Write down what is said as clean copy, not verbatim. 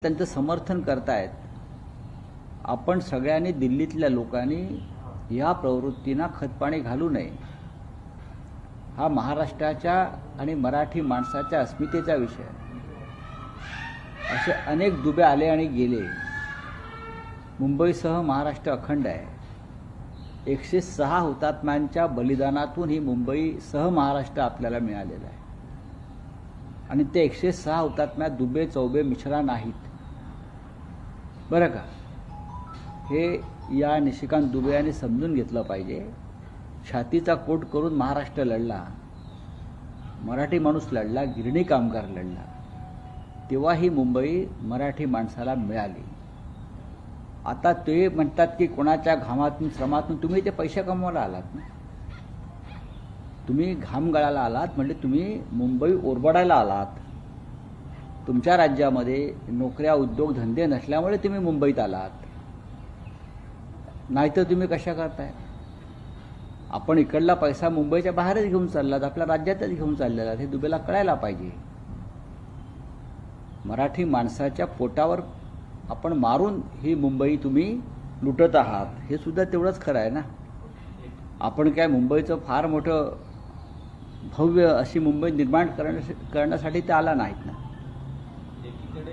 त्यांचं समर्थन करतायत। आपण सगळ्यांनी दिल्लीतल्या लोकांनी या प्रवृत्तींना खतपाणी घालू नये। हा महाराष्ट्राच्या आणि मराठी माणसाच्या अस्मितेचा विषय आहे। असे अनेक दुबे आले आणि गेले। मुंबईसह महाराष्ट्र अखंड आहे। 106 हुतात्म्यांच्या बलिदानातून ही मुंबईसह महाराष्ट्र आपल्याला मिळालेलं आहे। आणि ते 106 हुतात्म्यात दुबे चौबे मिश्रा नाहीत, बरं का? हे या निशिकांत दुबे यांनी समजून घेतलं पाहिजे। छातीचा कोट करून महाराष्ट्र लढला, मराठी माणूस लढला, गिरणी कामगार लढला, तेव्हा ही मुंबई मराठी माणसाला मिळाली। आता ते म्हणतात की कोणाच्या घामातून श्रमातून तुम्ही ते पैसे कमवायला आलात ना, तुम्ही घाम गळायला आलात, म्हणजे तुम्ही मुंबई ओरबडायला आलात। तुमच्या राज्यामध्ये नोकऱ्या उद्योग धंदे नसल्यामुळे तुम्ही मुंबईत आलात, नाहीतर तुम्ही कशा करताय? आपण इकडला पैसा मुंबईच्या बाहेरच घेऊन चाललात, आपल्या राज्यातच घेऊन चाललेला, हे दुबेला कळायला पाहिजे। मराठी माणसाच्या पोटावर आपण मारून ही मुंबई तुम्ही लुटत आहात, हे सुद्धा तेवढंच खरं आहे ना। आपण काय मुंबईचं फार मोठं भव्य अशी मुंबई निर्माण करण्यासाठी ते आला नाहीत ना। एकीकडे